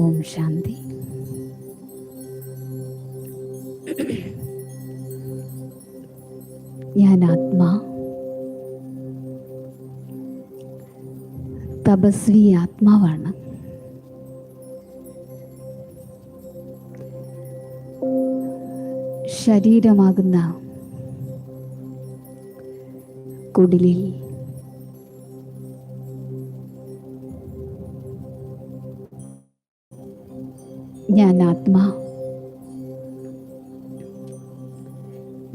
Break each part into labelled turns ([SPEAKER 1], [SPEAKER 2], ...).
[SPEAKER 1] ഓം ശാന്തി. ഞാൻ ആത്മാ, തപസ്വി ആത്മാവാണ്. ശരീരമാകുന്ന കുടിലിൽ ഞാൻ ആത്മാ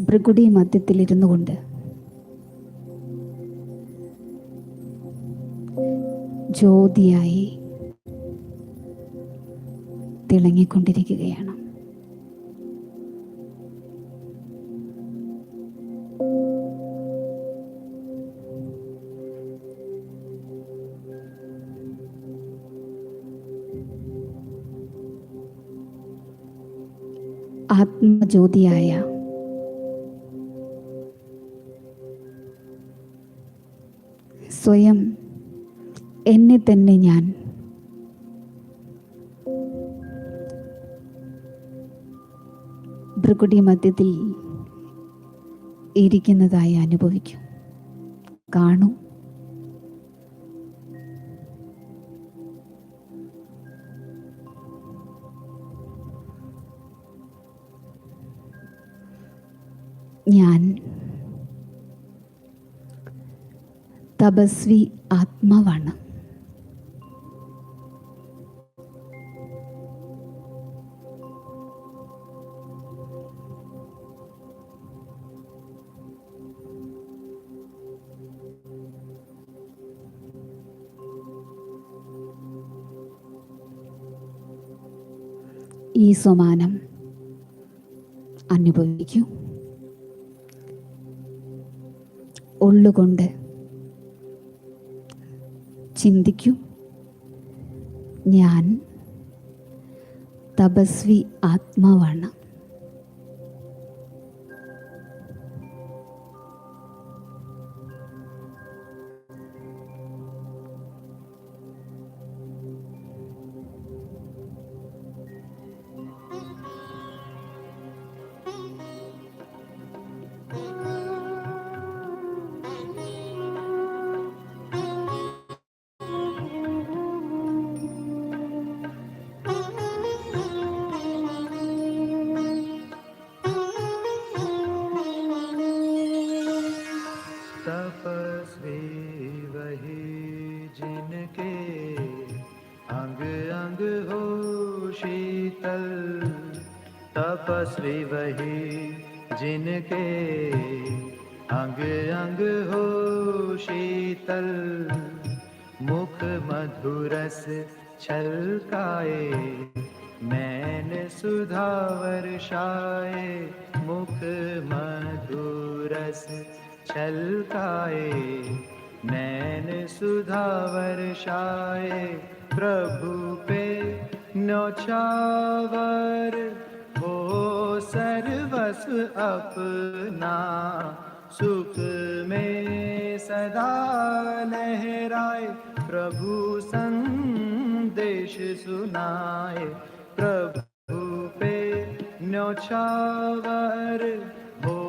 [SPEAKER 1] ഭൃകുടി മധ്യത്തിലിരുന്നു കൊണ്ട് ജ്യോതിയായി തിളങ്ങിക്കൊണ്ടിരിക്കുകയാണ്. ആത്മജ്യോതിയായ സ്വയം എന്നെ തന്നെ ഞാൻ ഭൃകുടി മധ്യത്തിൽ ഇരിക്കുന്നതായി അനുഭവിക്കും, കാണൂ. ഞാൻ തപസ്വി ആത്മാവാണ്. ഈ സമാനം അനുഭവിക്കൂ. ഉള്ളുകൊണ്ട് ചിന്തിക്കൂ, ഞാൻ തപസ്വി ആത്മാവാണ്.
[SPEAKER 2] तपस्वी वही जिनके अंग अंग हो शीतल, तपस्वी वही जिनके अंग अंग हो शीतल, मुख मधुरस छलकाए नैन सुधा वर्षाए, मुख मधुरस छलकाए नैन सुधा वर्षाए, प्रभु पे न्योछावर हो सर्वस्व अपना, सुख में सदा लहराए प्रभु संदेश सुनाए, प्रभु पे न्योछावर हो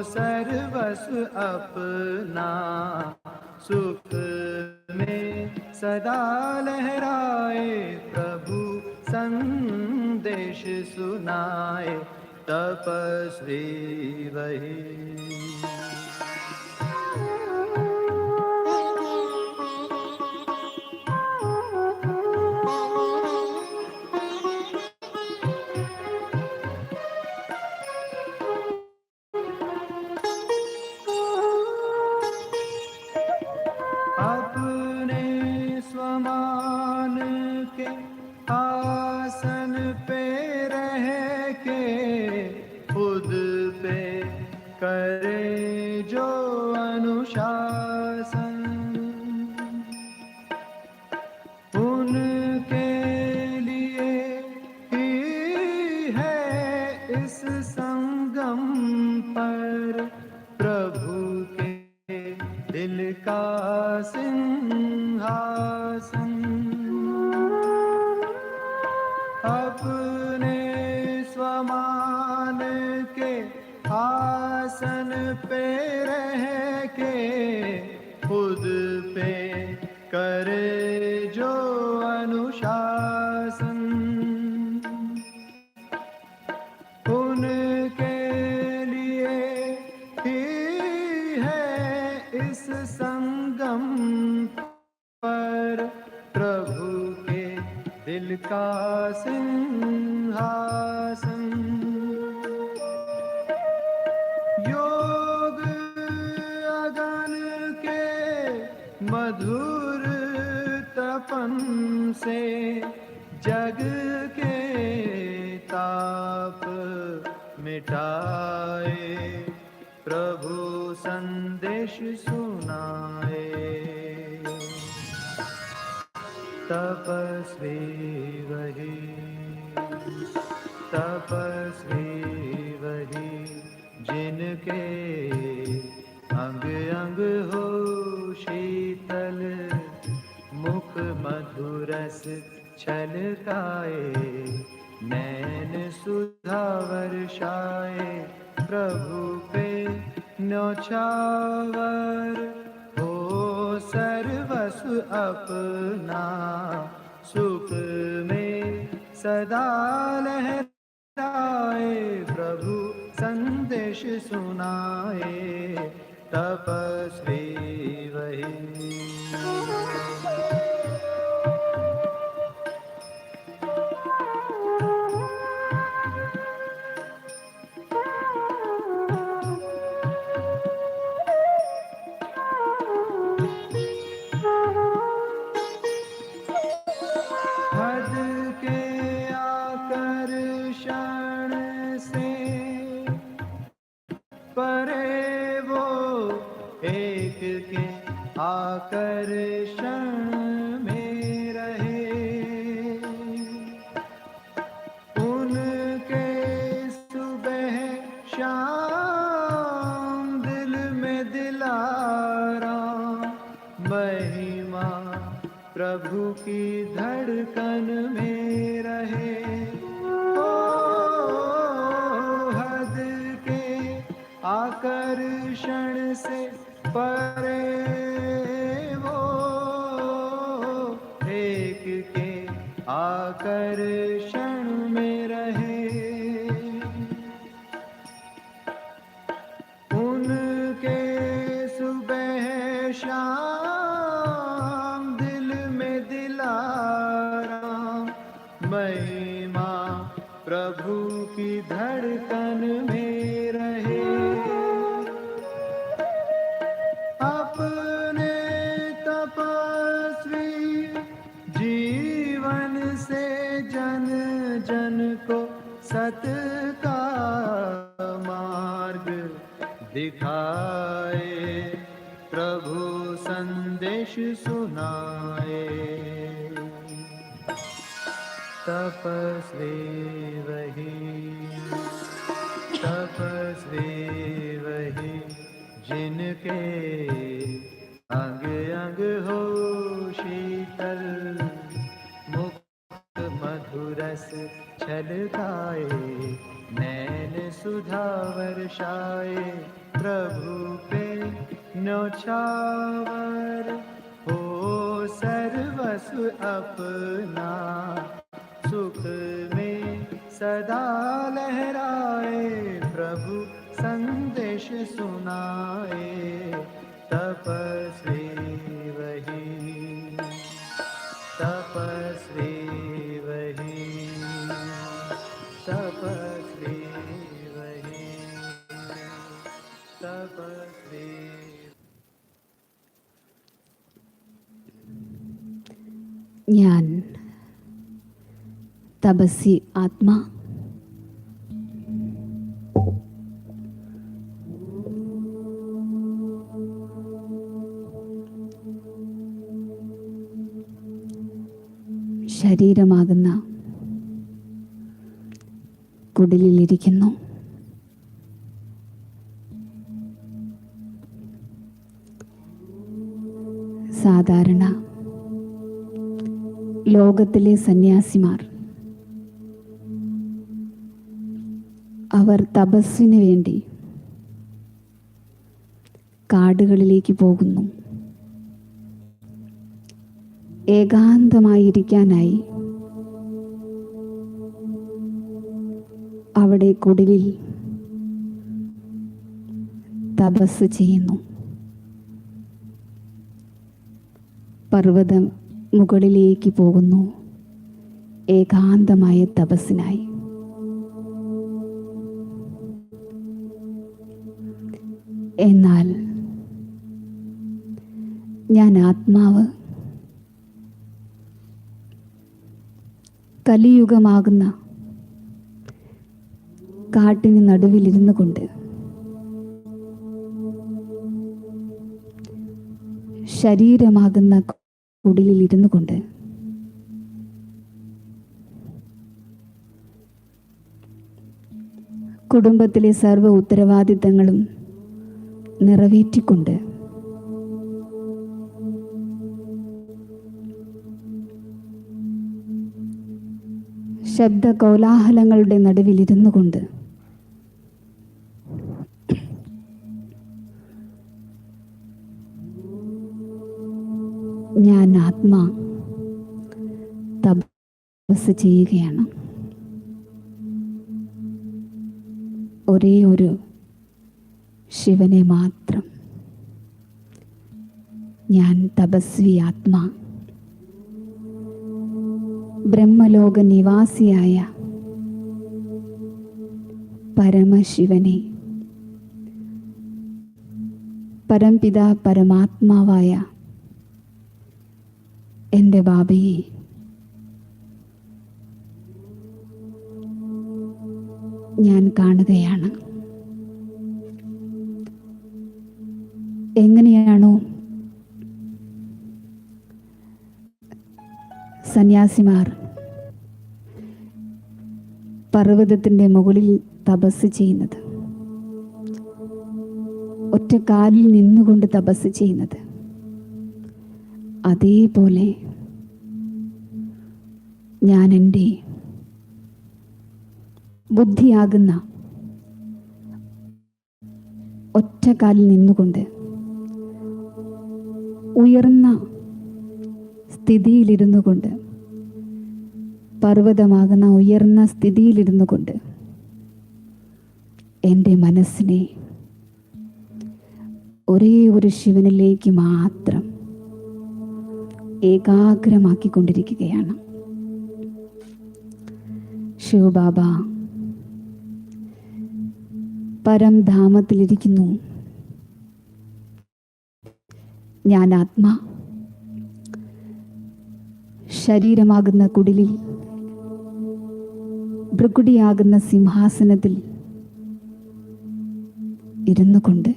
[SPEAKER 2] सर्वस्व अपना, सुख में सदा लहराए प्रभु संदेश सुनाए, तपस्वी वही। अपने स्वमान के आसन पे रह के खुद पे करे जो अनुशासन, उनके लिए ही है इस संगम पर प्रभु के दिल का सिंहासन। अपने स्वमान के आसन पे रह के खुद पे करे जो अनुशासन, उनके लिए ही है इस संगम पर प्रभु के दिल का सिंहासन। योग अगन के मधुर तपन से जग के ताप मिटाए, प्रभु संदेश सुनाए। तपस्वी वही, तपस्वी वही, जिनके अंग अंग हो शीतल, मुख मधुरस छलकाए, नैन सुधा वर्षाए, प्रभु पे न्योछावर हो सर्वस्व अपना, सुख में सदा लहराए, प्रभु संदेश सुनाए। तपस्वी वही, हद के आकर्षण से परे वो एक के आकर्षण में रहे, उनके सुबह शाम दिल में दिलारा, महिमा प्रभु की धड़कन में रहे। ओ हद के आकर्षण से परे वो एक के आकर्षण में रहे, उनके सुबह शाम दिल में दिलारा, महिमा प्रभु की धड़कन में रहे। अपने तपस्वी जीवन से जन जन को सत का मार्ग दिखाए, प्रभु संदेश सुनाए। तपस्वी वही, तपस्वी वही, जिनके अंग अंग हो शीतल, मुक्त मधुरस छलकाए, नैन सुधा वर्षाए, प्रभु पे न्योछावर हो सर्वस्व अपना, सुख में सदा लहराए, प्रभु संदेश सुनाए। तपस्वी वही, तपस्वी वही, तपस्वी वही, तपस्वी।
[SPEAKER 1] ഞാൻ തപസ്സി ആത്മാ, ശരീരമാകുന്ന കുടിലിലിരിക്കുന്നു. സാധാരണ ലോകത്തിലെ സന്യാസിമാർ അവർ തപസ്സിന് വേണ്ടി കാടുകളിലേക്ക് പോകുന്നു. ഏകാന്തമായിരിക്കാനായി അവിടെ കുടിലിൽ തപസ് ചെയ്യുന്നു. പർവ്വതം മുകളിലേക്ക് പോകുന്നു ഏകാന്തമായ തപസ്സിനായി. എന്നാൽ ഞാൻ ആത്മാവ് കലിയുഗമാകുന്ന കാട്ടിന് നടുവിലിരുന്നു കൊണ്ട് ശരീരമാകുന്ന കുടിലിൽ ഇരുന്നു കൊണ്ട് കുടുംബത്തിലെ സർവ്വ ഉത്തരവാദിത്തങ്ങളും നിറവേറ്റിക്കൊണ്ട് ശബ്ദ കോലാഹലങ്ങളുടെ നടുവിലിരുന്നു കൊണ്ട് ഞാൻ ആത്മാ തപസ് ചെയ്യുകയാണ്. ഒരേ ഒരു ശിവനെ മാത്രം. ഞാൻ തപസ്വി ആത്മാ, ബ്രഹ്മലോക നിവാസിയായ പരമശിവനെ, പരംപിത പരമാത്മാവായ എൻ്റെ ബാബയെ ഞാൻ കാണുകയാണ്. എങ്ങനെയാണോ സന്യാസിമാർ പർവ്വതത്തിൻ്റെ മുകളിൽ തപസ് ചെയ്യുന്നത്, ഒറ്റ കാലിൽ നിന്നുകൊണ്ട് തപസ് ചെയ്യുന്നത്, അതേപോലെ ഞാൻ എൻ്റെ ബുദ്ധിയാകുന്ന ഒറ്റ കാലിൽ നിന്നുകൊണ്ട് ഉയർന്ന സ്ഥിതിയിലിരുന്നു കൊണ്ട്, പർവ്വതമാകുന്ന ഉയർന്ന സ്ഥിതിയിലിരുന്നു കൊണ്ട് എൻ്റെ മനസ്സിനെ ഒരേ ഒരു ശിവനിലേക്ക് മാത്രം ഏകാഗ്രമാക്കിക്കൊണ്ടിരിക്കുകയാണ്. ശിവബാബ പരംധാമത്തിലിരിക്കുന്നു. ഞാൻ ആത്മാ ശരീരമാകുന്ന കുടിലിൽ, ഭൃകുടിയാകുന്ന സിംഹാസനത്തിൽ ഇരുന്നു കൊണ്ട്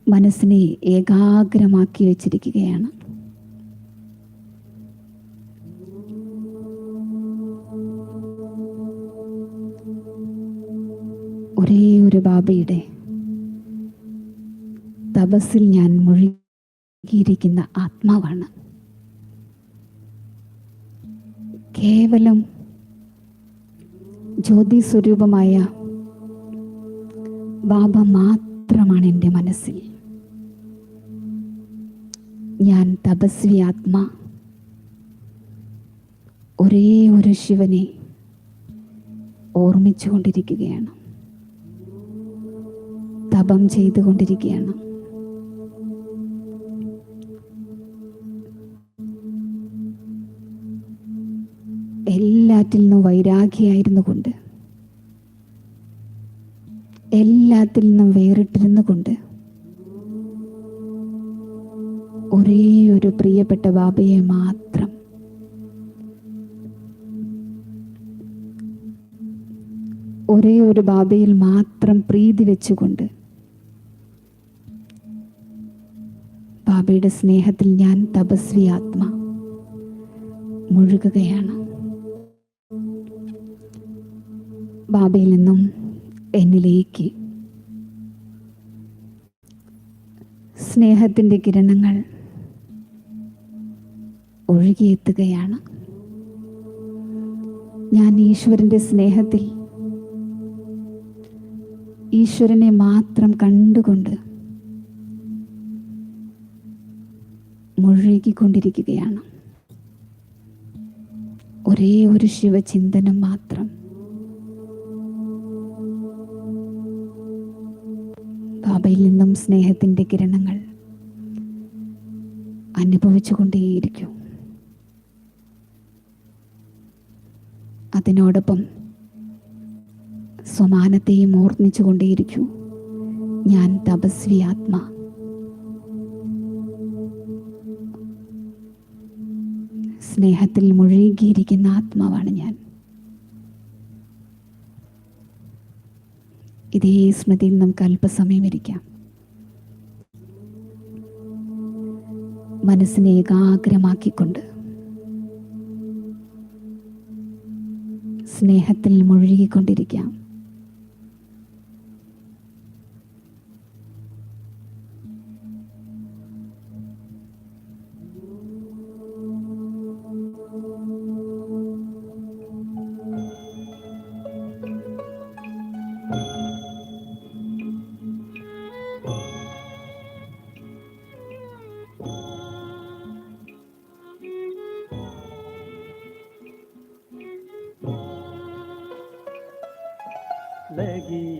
[SPEAKER 1] മനസ്സിനെ ഏകാഗ്രമാക്കി വച്ചിരിക്കുകയാണ്. ഒരേ ഒരു ബാബയുടെ തപസ്സിൽ ഞാൻ മുഴുകിയിരിക്കുന്ന ആത്മാവാണ്. കേവലം ജ്യോതി സ്വരൂപമായ ബാബ മാത്രമാണ് എൻ്റെ മനസ്സിൽ. ഞാൻ തപസ്വി ആത്മാ, ഒരേ ഒരു ശിവനെ ഓർമ്മിച്ചുകൊണ്ടിരിക്കുകയാണ്, തപം ചെയ്തുകൊണ്ടിരിക്കുകയാണ്. എല്ലാറ്റിൽ നിന്നും വൈരാഗിയായിരുന്നു കൊണ്ട്, എല്ലാത്തിൽ നിന്നും വേറിട്ടിരുന്നു കൊണ്ട് ഒരേ ഒരു പ്രിയപ്പെട്ട ബാബയെ മാത്രം ഒരേ ഒരു ബാബയിൽ മാത്രം പ്രീതി വെച്ചുകൊണ്ട് ബാബയുടെ സ്നേഹത്തിൽ ഞാൻ തപസ്വി ആത്മ മുഴുകുകയാണ്. ബാബയിൽ നിന്നും എന്നിലേക്ക് സ്നേഹത്തിൻ്റെ കിരണങ്ങൾ ഒഴുകിയെത്തുകയാണ്. ഞാൻ ഈശ്വരൻ്റെ സ്നേഹത്തിൽ ഈശ്വരനെ മാത്രം കണ്ടുകൊണ്ട് മുഴുകിക്കൊണ്ടിരിക്കുകയാണ്. ഒരേ ഒരു ശിവചിന്തനം മാത്രം. ബാബയിൽ നിന്നും സ്നേഹത്തിൻ്റെ കിരണങ്ങൾ അനുഭവിച്ചു കൊണ്ടേയിരിക്കൂ. അതിനോടൊപ്പം സ്വമാനത്തെയും ഓർമ്മിച്ചു കൊണ്ടേയിരിക്കൂ. ഞാൻ തപസ്വി ആത്മാ. സ്നേഹത്തിൽ മുഴുകിയിരിക്കുന്ന ആത്മാവാണ് ഞാൻ. ഇതേ സ്മൃതിയിൽ നമുക്ക് അല്പസമയം ഇരിക്കാം. മനസ്സിനെ ഏകാഗ്രമാക്കിക്കൊണ്ട് സ്നേഹത്തിൽ മുഴുകിക്കൊണ്ടിരിക്കാം.
[SPEAKER 3] लगी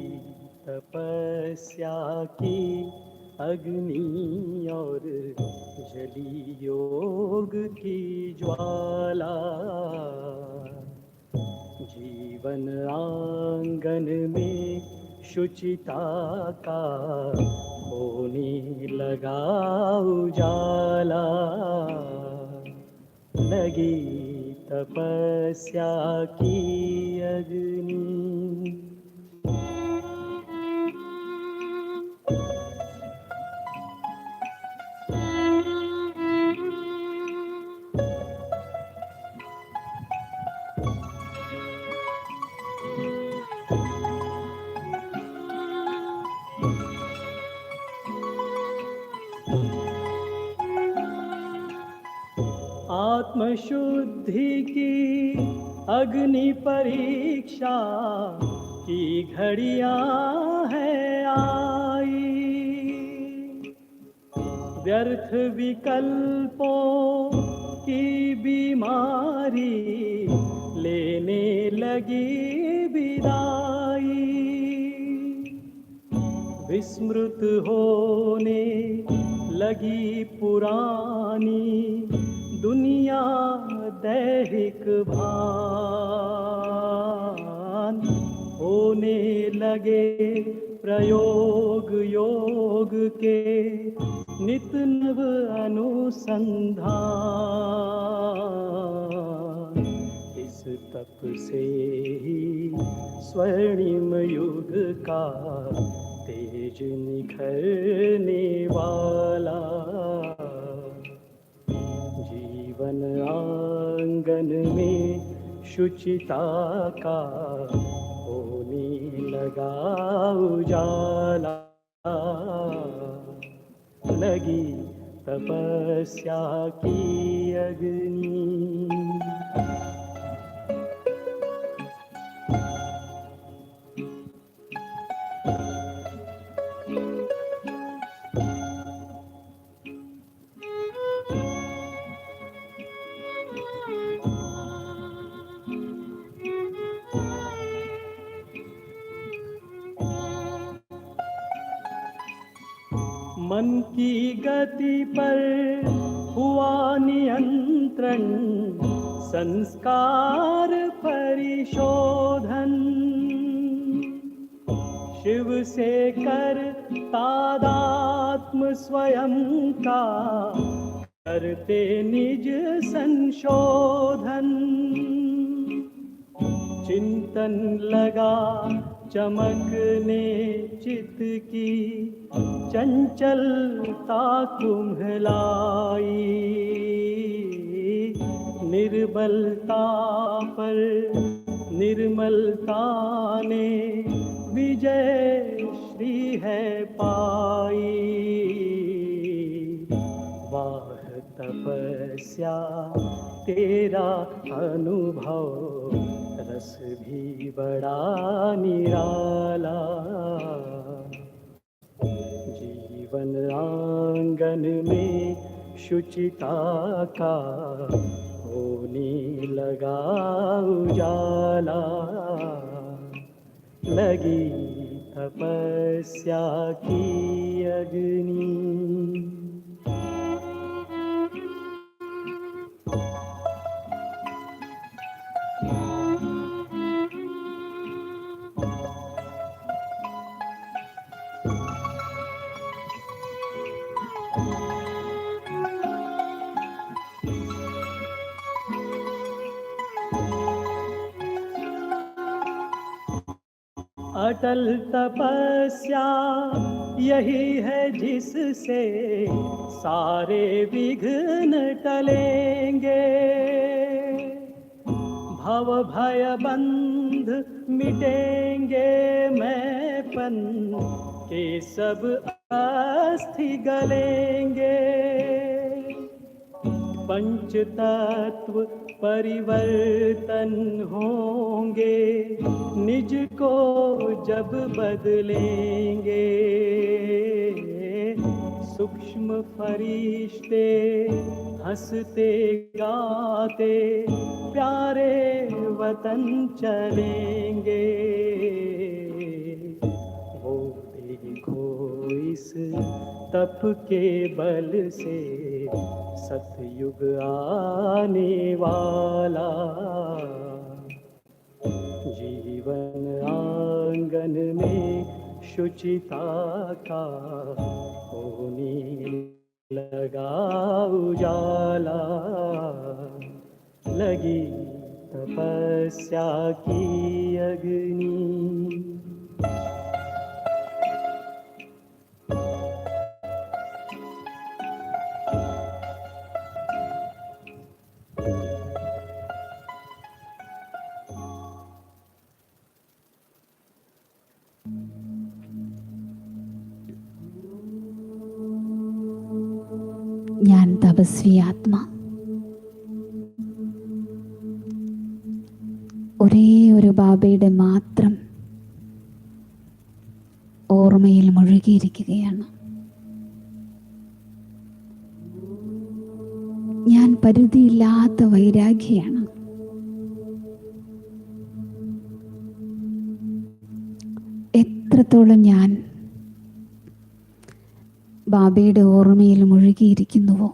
[SPEAKER 3] तपस्या की अग्नि और जली योग की ज्वाला, जीवन आंगन में शुचिता का होने लगा उजाला। लगी तपस्या की अग्नि। आत्मशुद्धि की अग्नि परीक्षा की घड़ियां है आई। व्यर्थ विकल्पों की बीमारी लेने लगी विदाई। विस्मृत होने लगी पुरानी दुनिया दैहिक भान। होने लगे प्रयोग योग के नित नव अनुसंधान। इस तप से ही स्वर्णिम युग का तेज निखरने वाला। जीवन आंगन में शुचिता का होने लगा उजाला। लगी तपस्या की अग्नि। मन की गति पर हुआ नियंत्रण, संस्कार परिशोधन। शिव से कर तादात्म स्वयं का करते निज संशोधन। चिंतन लगा चमकने चित की चंचलता कुम्हलाई। निर्बलता पर निर्मलता ने विजय श्री है पाई। वाह तपस्या तेरा अनुभव रस भी बड़ा निराला, जीवन आंगन में शुचिता का होने लगा उजाला, लगी तपस्या की अग्नि। अटल तपस्या यही है जिससे सारे विघ्न टलेंगे, भव भय बंध मिटेंगे, मैंपन के सब अस्थि गलेंगे, पंच तत्व परिवर्तन होंगे, निज को जब बदलेंगे, सूक्ष्म फरिश्ते हंसते गाते प्यारे वतन चलेंगे। वो देखो इस तप के बल से सतयुग आने वाला, जीवन आंगन में शुचिता का होने लगा उजाला, लगी तपस्या की अग्नि।
[SPEAKER 1] ഞാൻ തപസ്വി ആത്മ, ഒരേ ഒരു ബാബയുടെ മാത്രം ഓർമ്മയിൽ മുഴുകിയിരിക്കുകയാണ്. ഞാൻ പരിധിയില്ലാത്ത വൈരാഗ്യമാണ്. എത്രത്തോളം ഞാൻ ബാബയുടെ ഓർമ്മയിൽ മുഴുകിയിരിക്കുന്നുവോ,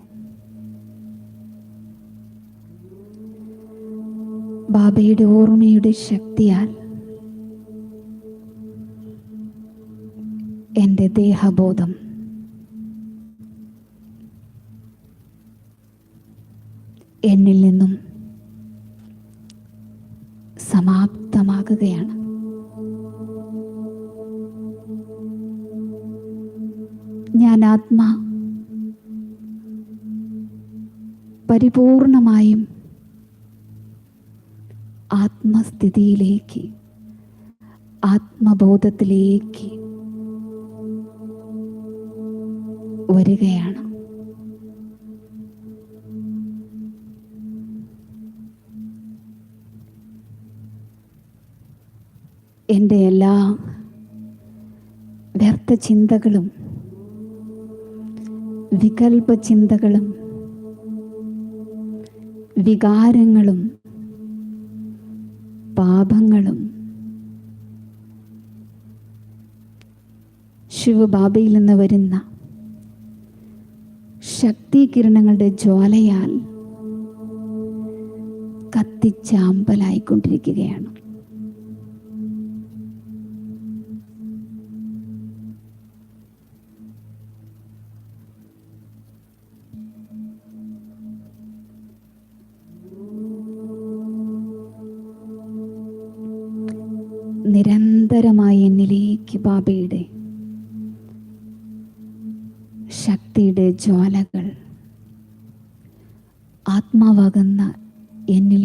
[SPEAKER 1] ബാബയുടെ ഓർമ്മയുടെ ശക്തിയാൽ എൻ്റെ ദേഹബോധം എന്നിൽ നിന്നും സമാപ്തമാകുകയാണ്. ഞാൻ ആത്മാ പരിപൂർണമായും ആത്മസ്ഥിതിയിലേക്ക്, ആത്മബോധത്തിലേക്ക് വരികയാണ്. എൻ്റെ എല്ലാ വ്യർത്ഥ ചിന്തകളും വികൽപ ചിന്തകളും വികാരങ്ങളും പാപങ്ങളും ശിവബാബയിൽ നിന്ന് വരുന്ന ശക്തി കിരണങ്ങളുടെ ജ്വാലയാൽ കത്തിച്ചാമ്പലായിക്കൊണ്ടിരിക്കുകയാണ്. നിരന്തരമായി എന്നിലേക്ക് ബാബയുടെ ശക്തിയുടെ ജ്വാലകൾ ആത്മാവാകുന്ന എന്നിൽ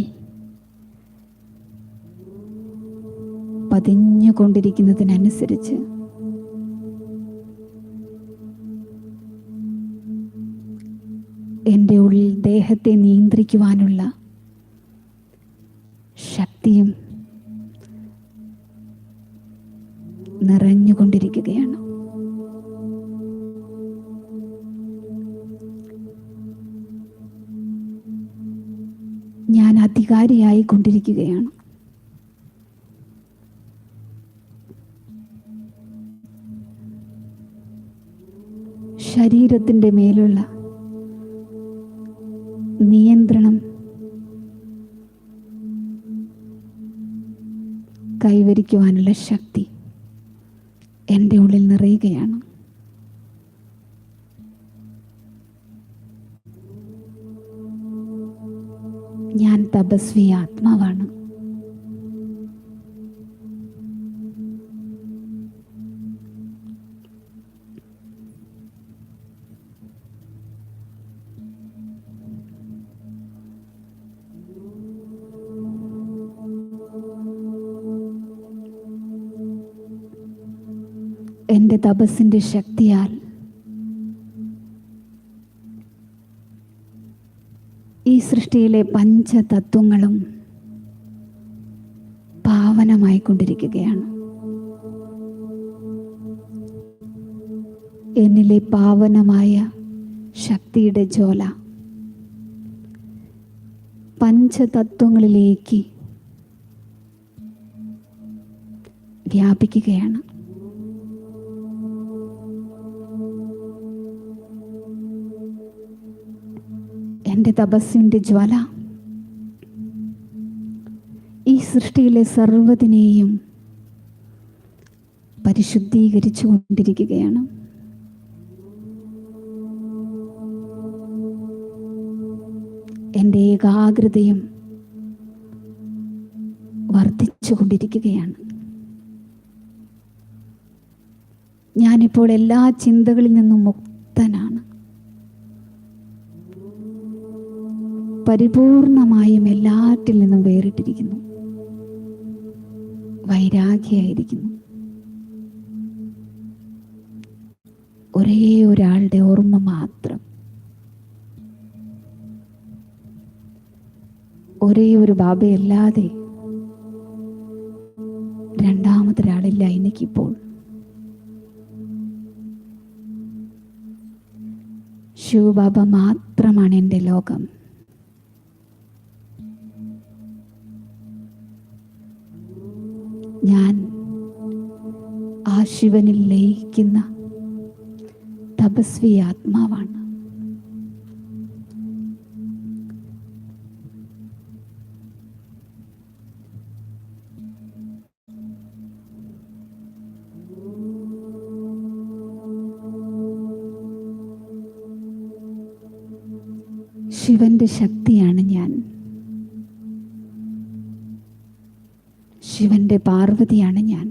[SPEAKER 1] പതിഞ്ഞുകൊണ്ടിരിക്കുന്നതിനനുസരിച്ച് എൻ്റെ ഉള്ളിൽ ദേഹത്തെ നിയന്ത്രിക്കുവാനുള്ള ശക്തിയും നിറഞ്ഞുകൊണ്ടിരിക്കുകയാണ്. ഞാൻ അധികാരിയായി കൊണ്ടിരിക്കുകയാണ്. ശരീരത്തിൻ്റെ മേലുള്ള നിയന്ത്രണം കൈവരിക്കുവാനുള്ള ശക്തി എൻ്റെ ഉള്ളിൽ നിറയുകയാണ്. ഞാൻ തപസ്വി ആത്മാവാണ്. എൻ്റെ തപസ്സിൻ്റെ ശക്തിയാൽ ഈ സൃഷ്ടിയിലെ പഞ്ചതത്വങ്ങളും പാവനമായിക്കൊണ്ടിരിക്കുകയാണ്. എന്നിലെ പാവനമായ ശക്തിയുടെ ജ്വാല പഞ്ചതത്വങ്ങളിലേക്ക് വ്യാപിക്കുകയാണ്. എൻ്റെ തപസ്സിൻ്റെ ജ്വാല ഈ സൃഷ്ടിയിലെ സർവ്വതിനെയും പരിശുദ്ധീകരിച്ചു കൊണ്ടിരിക്കുകയാണ്. എൻ്റെ ഏകാഗ്രതയും വർദ്ധിച്ചു കൊണ്ടിരിക്കുകയാണ്. ഞാനിപ്പോൾ എല്ലാ ചിന്തകളിൽ നിന്നും മുക്തനാണ്. പരിപൂർണമായും എല്ലാറ്റിൽ നിന്നും വേറിട്ടിരിക്കുന്നു. വൈരാഗ്യമായിരിക്കുന്നു. ഒരേ ഒരാളുടെ ഓർമ്മ മാത്രം, ഒരേ ഒരു ബാബയല്ലാതെ രണ്ടാമതൊരാളില്ല എനിക്കിപ്പോൾ. ശിവബാബ മാത്രമാണ് എൻ്റെ ലോകം. ഞാൻ ആ ശിവനിൽ ലയിക്കുന്ന തപസ്വി ആത്മാവാണ്. ശിവന്റെ ശക്തിയാണ് ഞാൻ. ശിവന്റെ പാർവതിയാണ് ഞാൻ.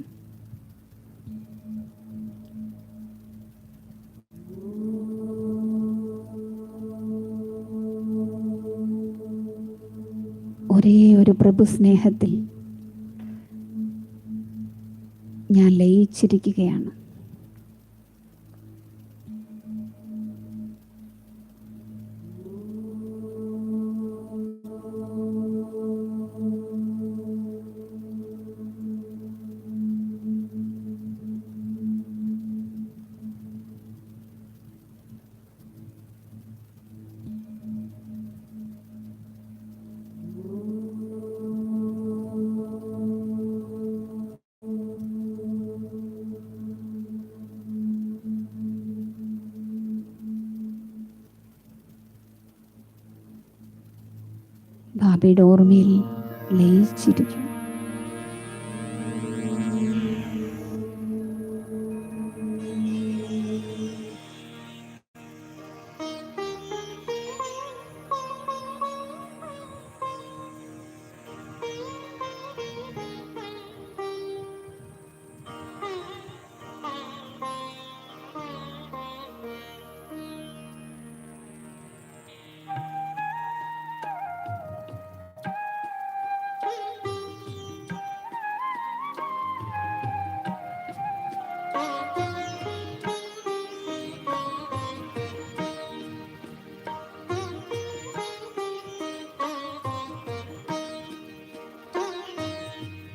[SPEAKER 1] ഒരേ ഒരു പ്രഭു സ്നേഹത്തിൽ ഞാൻ ലയിച്ചിരിക്കുകയാണ്. ബാബയുടെ ഓർമ്മയിൽ ലയിച്ചിരിക്കും.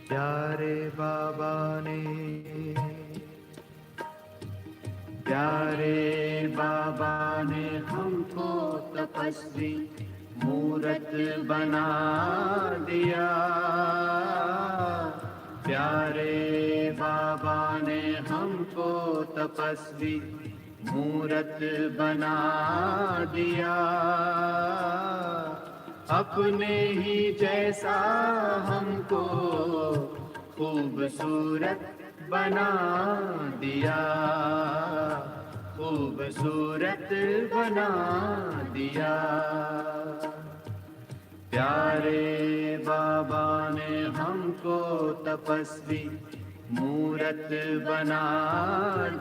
[SPEAKER 2] प्यारे बाबा ने प्यारे बाबा ने हमको तपस्वी मूरत बना दिया। प्यारे बाबा ने हमको तपस्वी मूरत बना दिया। अपने ही जैसा हमको खूबसूरत बना दिया, खूबसूरत बना दिया। प्यारे बाबा ने हमको तपस्वी मूरत बना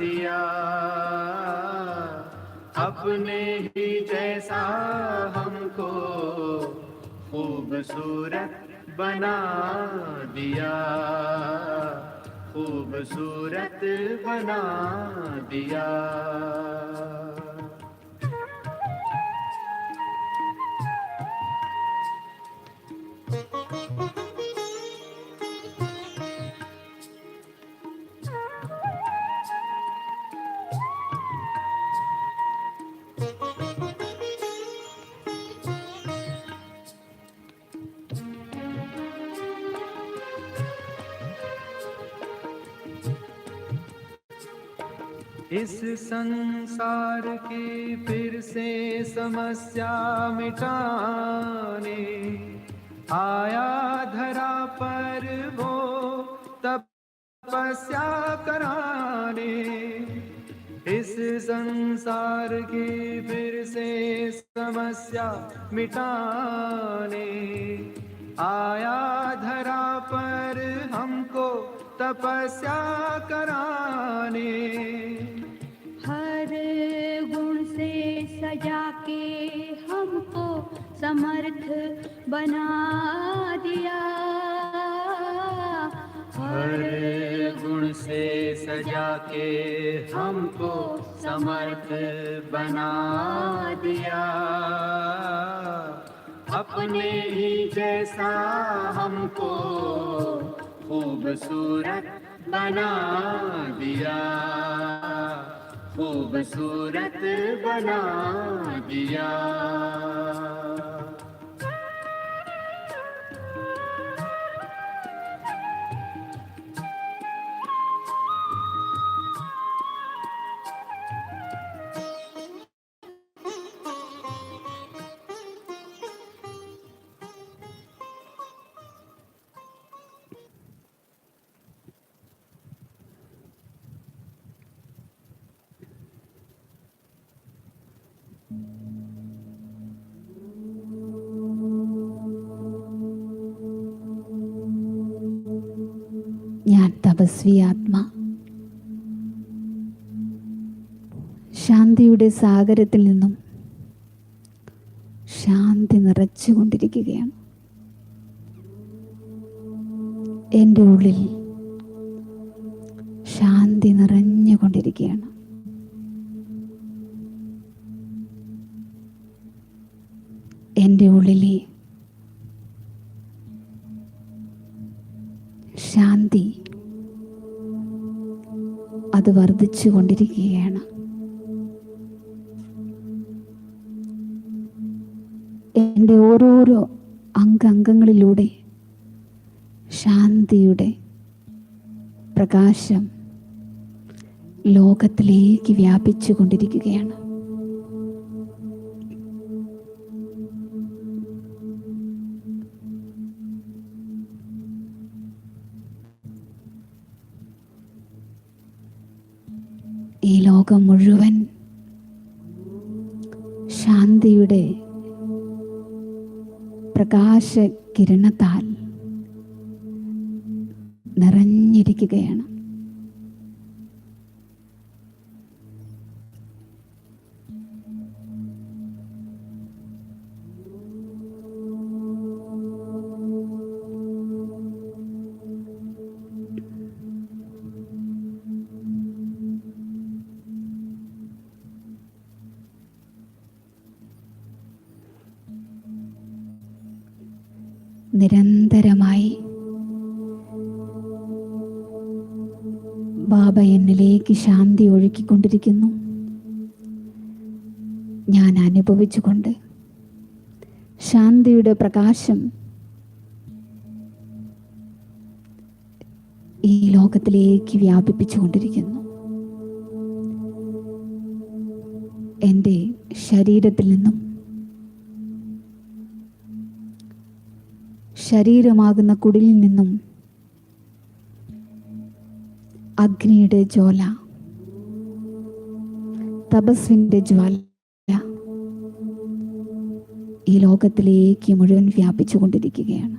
[SPEAKER 2] दिया। अपने ही जैसा हमको खूबसूरत बना दिया, खूबसूरत बना दिया। इस संसार की फिर से समस्या मिटाने आया धरा पर वो तपस्या कराने। इस संसार की फिर से समस्या मिटाने आया धरा पर हमको तपस्या कराने।
[SPEAKER 4] हर गुण से सजा के हमको समर्थ बना दिया।
[SPEAKER 2] हर गुण से सजा के हमको समर्थ बना दिया। अपने ही जैसा हमको खूबसूरत बना दिया, खूबसूरत बना दिया।
[SPEAKER 1] ഞാൻ തപസ്വി ആത്മ, ശാന്തിയുടെ സാഗരത്തിൽ നിന്നും ശാന്തി നിറച്ചുകൊണ്ടിരിക്കുകയാണ്. എൻ്റെ ഉള്ളിൽ ശാന്തി നിറഞ്ഞുകൊണ്ടിരിക്കുകയാണ്. എൻ്റെ ഉള്ളിലെ ശാന്തി അത് വർദ്ധിച്ചു കൊണ്ടിരിക്കുകയാണ്. എൻ്റെ ഓരോരോ അംഗങ്ങളിലൂടെ ശാന്തിയുടെ പ്രകാശം ലോകത്തിലേക്ക് വ്യാപിച്ചു കൊണ്ടിരിക്കുകയാണ്. ഈ ലോകം മുഴുവൻ ശാന്തിയുടെ പ്രകാശ കിരണത്താൽ നിറഞ്ഞിരിക്കുകയാണ്. നിരന്തരമായി ബാബ എന്നിലേക്ക് ശാന്തി ഒഴുക്കിക്കൊണ്ടിരിക്കുന്നു. ഞാൻ അനുഭവിച്ചുകൊണ്ട് ശാന്തിയുടെ പ്രകാശം ഈ ലോകത്തിലേക്ക് വ്യാപിപ്പിച്ചുകൊണ്ടിരിക്കുന്നു. എൻ്റെ ശരീരത്തിൽ നിന്നും ശരീരമാകുന്ന കുടിലിൽ നിന്നും അഗ്നിയുടെ ജ്വാല, തപസ്വിൻ്റെ ജ്വാല ഈ ലോകത്തിലേക്ക് മുഴുവൻ വ്യാപിച്ചുകൊണ്ടിരിക്കുകയാണ്.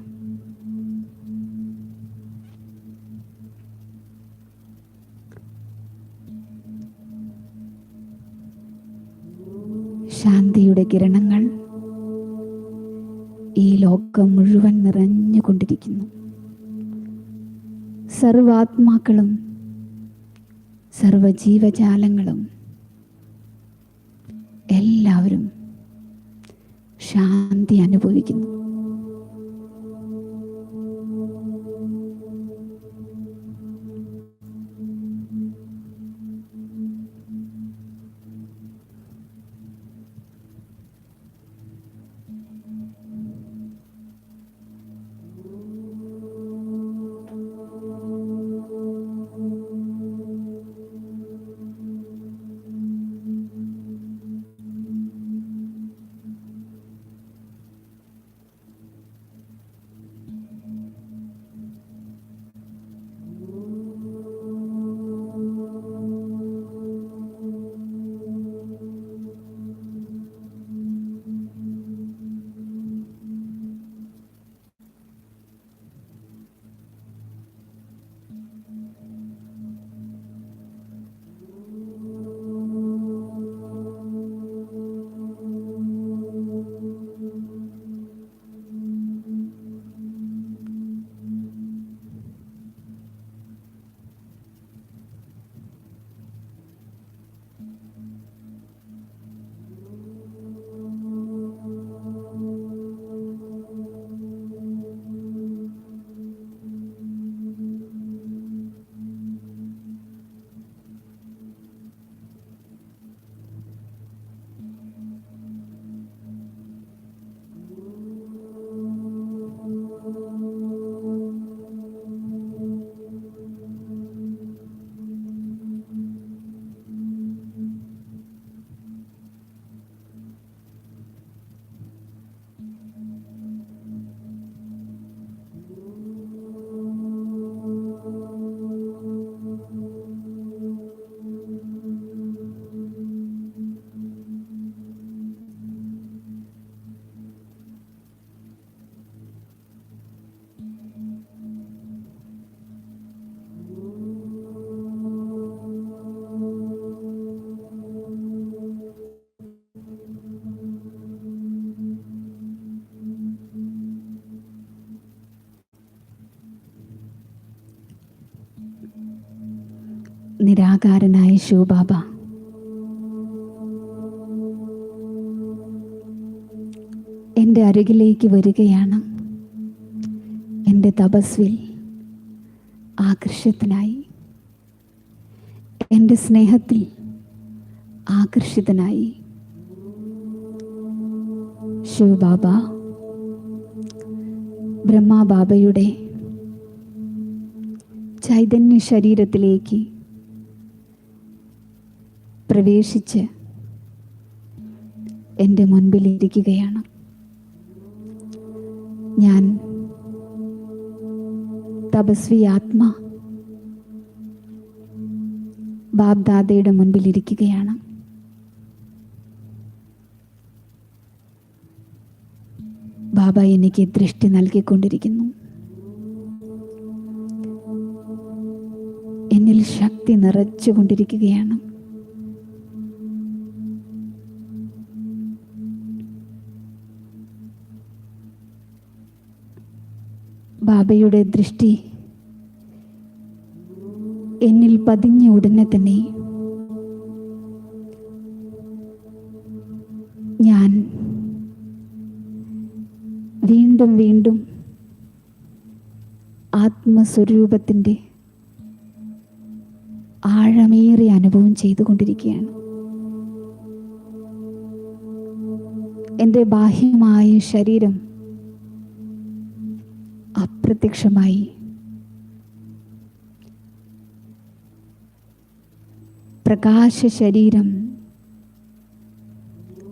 [SPEAKER 1] ശാന്തിയുടെ കിരണങ്ങൾ ഈ ലോകം മുഴുവൻ നിറഞ്ഞുകൊണ്ടിരിക്കുന്നു. സർവാത്മാക്കളും സർവജീവജാലങ്ങളും എല്ലാവരും ശാന്തി അനുഭവിക്കുന്നു. നിരാകാരനായ ശിവബാബ എൻ്റെ അരികിലേക്ക് വരികയാണ്. എൻ്റെ തപസ്വിൽ ആകർഷിതനായി, എൻ്റെ സ്നേഹത്തിൽ ആകർഷിതനായി. ശിവബാബ ബ്രഹ്മബാബയുടെ ചൈതന്യ ശരീരത്തിലേക്ക് പ്രവേശിച്ച് എൻ്റെ മുൻപിലിരിക്കുകയാണ്. ഞാൻ തപസ്വി ആത്മ ബാബ്ദാദയുടെ മുൻപിലിരിക്കുകയാണ്. ബാബ എനിക്ക് ദൃഷ്ടി നൽകിക്കൊണ്ടിരിക്കുന്നു. എന്നിൽ ശക്തി നിറച്ചുകൊണ്ടിരിക്കുകയാണ്. ബാബയുടെ ദൃഷ്ടി എന്നിൽ പതിഞ്ഞ ഉടനെ തന്നെ ഞാൻ വീണ്ടും വീണ്ടും ആത്മസ്വരൂപത്തിൻ്റെ ആഴമേറിയ അനുഭവം ചെയ്തുകൊണ്ടിരിക്കുകയാണ്. എൻ്റെ ബാഹ്യമായ ശരീരം അപ്രത്യക്ഷമായി. പ്രകാശ ശരീരം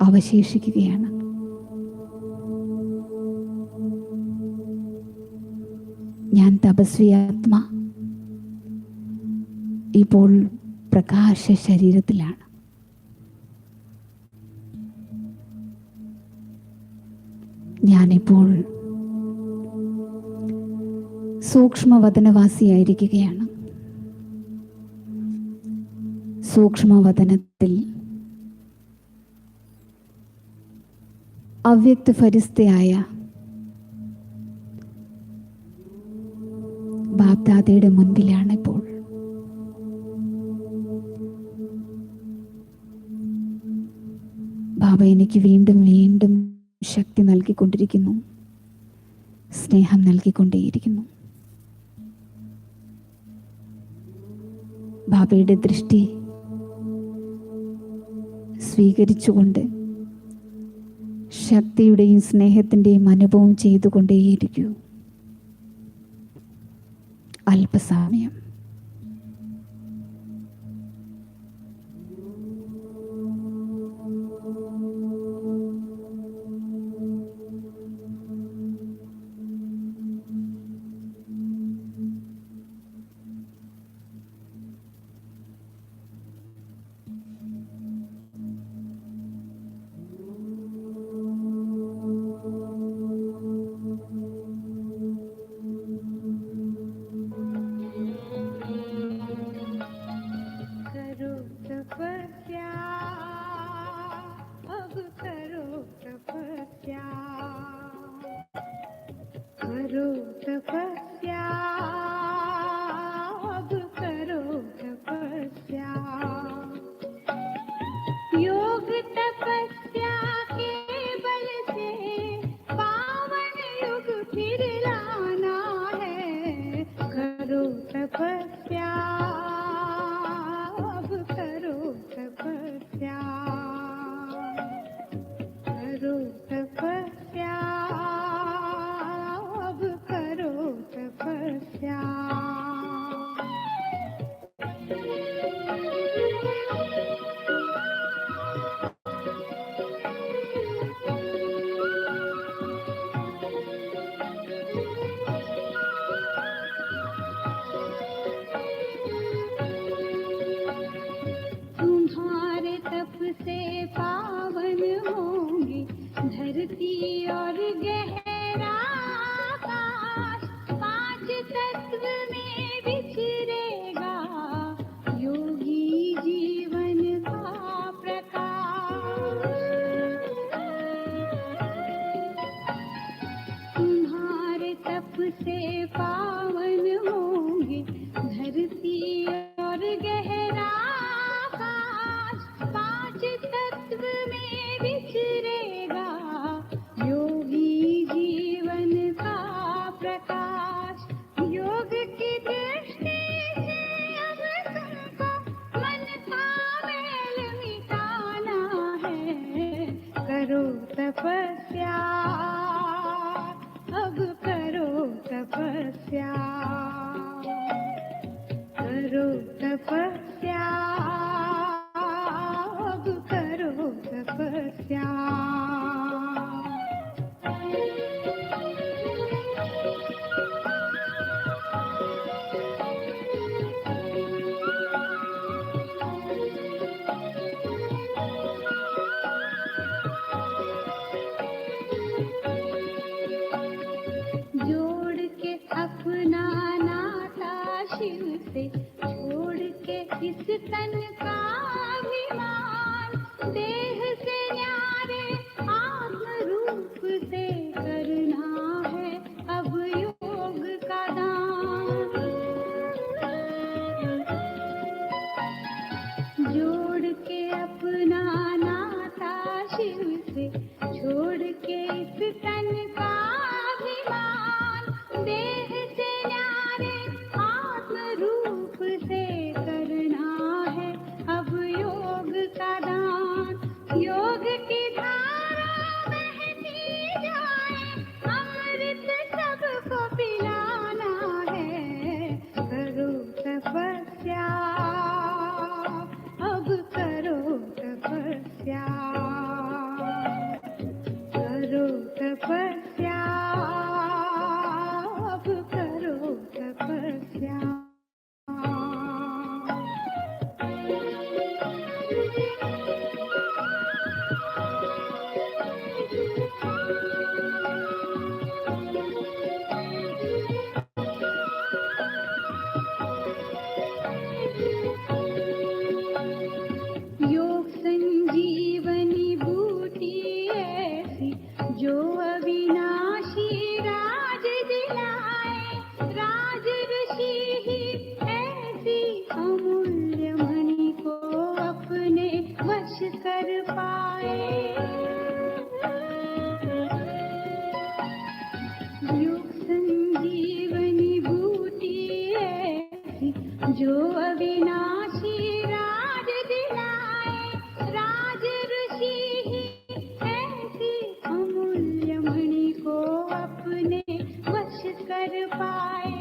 [SPEAKER 1] അവശേഷിക്കുകയാണ്. ഞാൻ തപസ്വി ആത്മ ഇപ്പോൾ പ്രകാശ ശരീരത്തിലാണ്. ഞാനിപ്പോൾ സൂക്ഷ്മവദനവാസിയായിരിക്കുകയാണ്. സൂക്ഷ്മവദനത്തിൽ അവ്യക്ത ഫരിസ്തയായ ബാപ്ദാദയുടെ മുൻപിലാണിപ്പോൾ. ബാബ എനിക്ക് വീണ്ടും വീണ്ടും ശക്തി നൽകിക്കൊണ്ടിരിക്കുന്നു, സ്നേഹം നൽകിക്കൊണ്ടേയിരിക്കുന്നു. ബാബയുടെ ദൃഷ്ടി സ്വീകരിച്ചുകൊണ്ട് ശക്തിയുടെയും സ്നേഹത്തിൻ്റെയും അനുഭവം ചെയ്തുകൊണ്ടേയിരിക്കൂ. അല്പസമയം
[SPEAKER 4] योग की धारा युग संजीवनी बूटी ऐसी जो अविनाशी राज दिलाए, राज ऋषि ही ऐसी अमूल्य मणि को अपने वश कर पाए।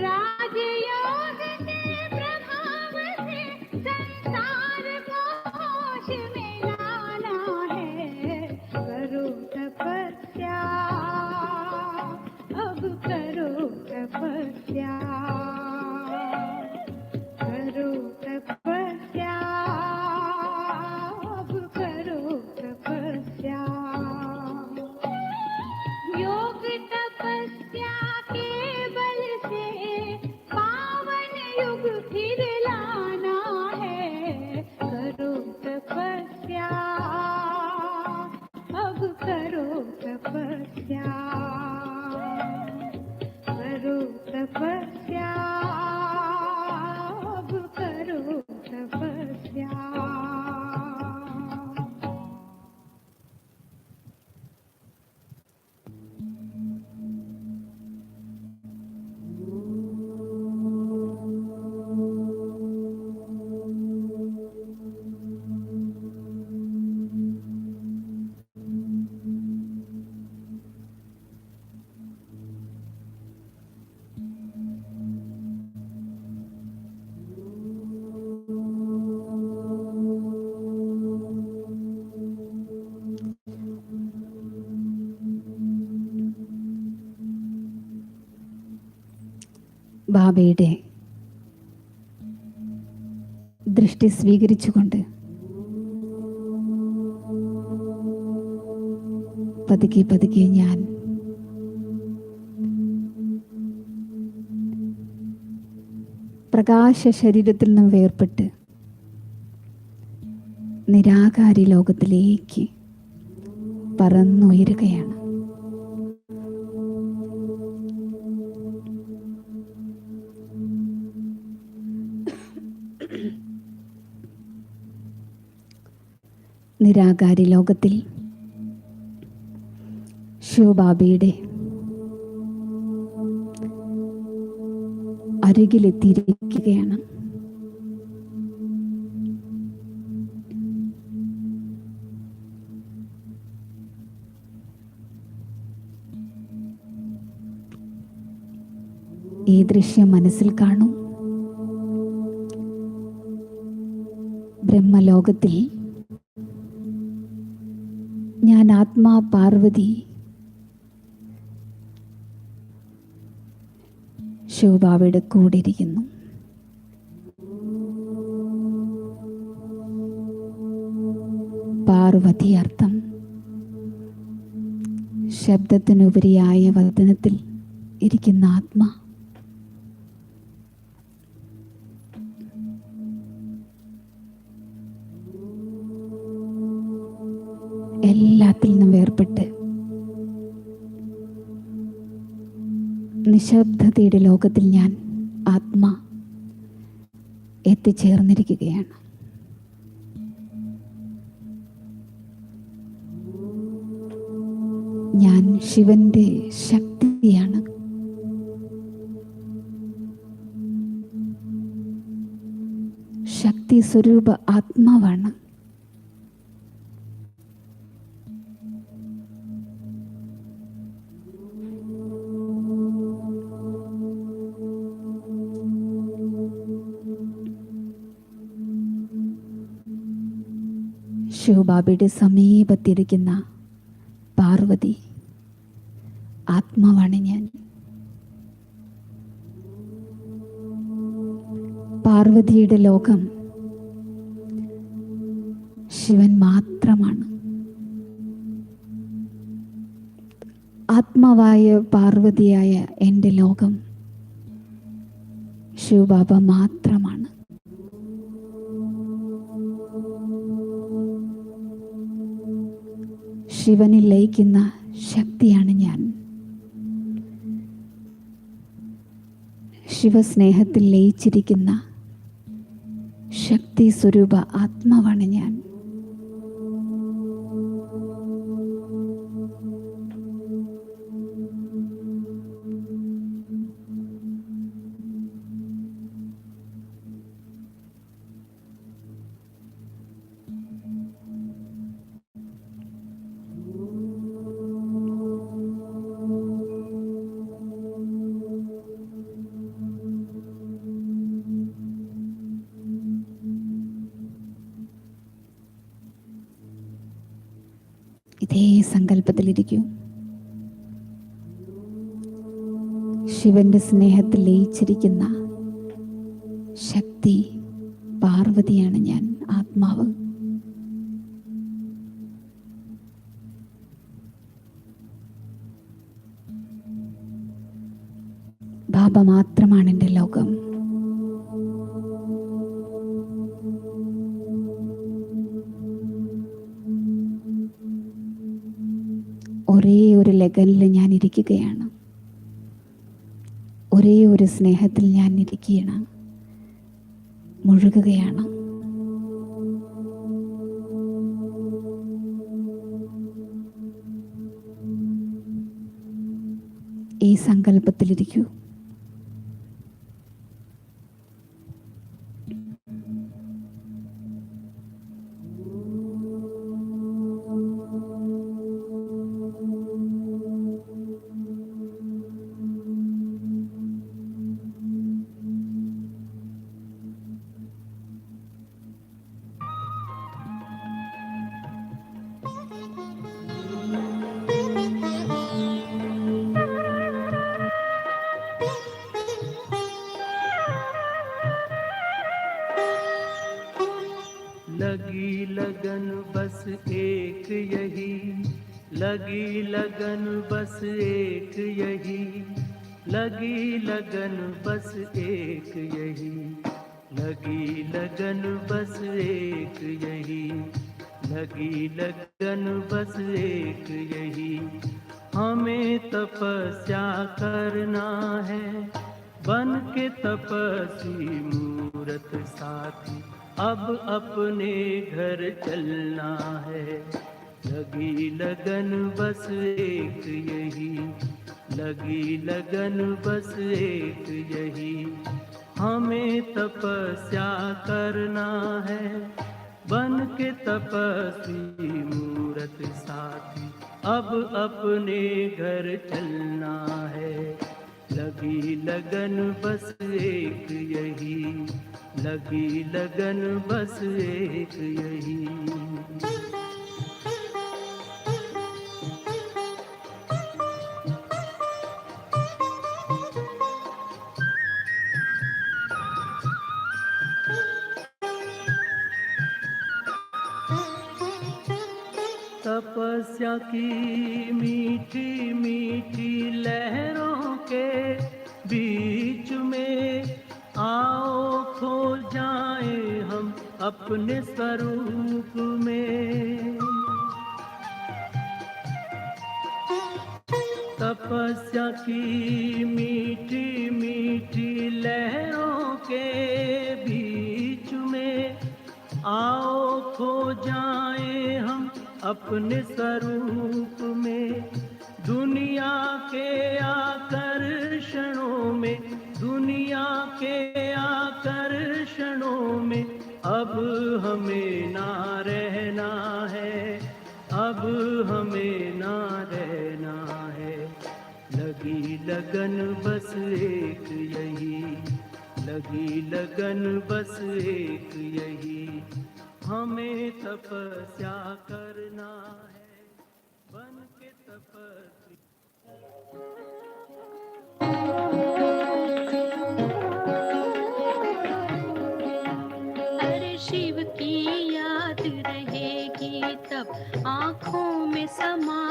[SPEAKER 4] राजयोग के प्रभाव से संसार को होश में लाना है। करो तपस्या, अब करो तपस्या, करो तपस्या, अब करो तपस्या। योग तपस्या के बल से पावन युग फिर लाना है। करो तपस्या, अब करो तपस्या, करो तपस्या, अब करो तपस्या।
[SPEAKER 1] ബാബയുടെ ദൃഷ്ടി സ്വീകരിച്ചുകൊണ്ട് പതുക്കെ പതുക്കെ ഞാൻ പ്രകാശ ശരീരത്തിൽ നിന്നും വേർപെട്ട് നിരാകാരി ലോകത്തിലേക്ക് പറന്നുയരുകയാണ്. നിരാകാരി ലോകത്തിൽ ശിവബാബയുടെ അരികിലെത്തിയിരിക്കുകയാണ്. ഈ ദൃശ്യം മനസ്സിൽ കാണൂ. ബ്രഹ്മലോകത്തിൽ ഞാൻ ആത്മാ പാർവതി ശിവബാബയുടെ കൂടെ ഇരിക്കുന്നു. പാർവതി അർത്ഥം ശബ്ദത്തിനുപരിയായ വദനത്തിൽ ഇരിക്കുന്ന ആത്മാ. എല്ലാത്തിൽ നിന്നും വേർപെട്ട് നിശബ്ദതയുടെ ലോകത്തിൽ ഞാൻ ആത്മാ എത്തിച്ചേർന്നിരിക്കുകയാണ്. ഞാൻ ശിവന്റെ ശക്തിയാണ്. ശക്തി സ്വരൂപ ആത്മാവാണ്. ശിവബാബയുടെ സമീപത്തിരിക്കുന്ന പാർവതി ആത്മാവാണ് ഞാൻ. പാർവതിയുടെ ലോകം ശിവൻ മാത്രമാണ്. ആത്മാവായ പാർവതിയായ എൻ്റെ ലോകം ശിവബാബ മാത്രമാണ്. ശിവനിൽ ലയിക്കുന്ന ശക്തിയാണ് ഞാൻ. ശിവസ്നേഹത്തിൽ ലയിച്ചിരിക്കുന്ന ശക്തി സ്വരൂപ ആത്മാവാണ് ഞാൻ. ഇതേ സങ്കല്പത്തിലിരിക്കൂ. ശിവന്റെ സ്നേഹത്തിൽ ലയിച്ചിരിക്കുന്ന ശക്തി പാർവതിയാണ് ഞാൻ, ആത്മാവ്. ബാബ മാത്രമാണ് എൻ്റെ ലോകം. ഒരേ ഒരു ലഗനിൽ ഞാൻ ഇരിക്കുകയാണ്. ഒരേ ഒരു സ്നേഹത്തിൽ ഞാൻ ഇരിക്കുകയാണ്, മുഴുകുകയാണ്. ഈ സങ്കല്പത്തിലിരിക്കൂ.
[SPEAKER 2] लगी लगन बस एक यही, लगी लगन बस एक यही, लगी लगन बस एक यही, लगी लगन बस एक यही, लगी लगन बस एक यही। हमें तपस्या करना है, बन के तपस्वी मूरत साथी, अब अपने घर चलना है। लगी लगन बस एक यही, लगी लगन बस एक यही। हमें तपस्या करना है, बन के तपस्वी मूरत साथी, अब अपने घर चलना है। लगी लगन बस एक यही, लगी लगन बस एक यही। तपस्या की मीठी मीठी लहरों के बीच में आओ खो जाए हम अपने स्वरूप में। तपस्या की मीठी मीठी लहरों के बीच में आओ खो जाए हम अपने स्वरूप में। दुनिया के आकर्षणों में, दुनिया के आकर्षणों में अब हमें ना रहना है, अब हमें ना रहना है। लगी लगन बस एक यही, लगी लगन बस एक यही। हमें तपस्या करना है, बन के तपस्वी।
[SPEAKER 4] अरे शिव की याद रहेगी तब आँखों में समा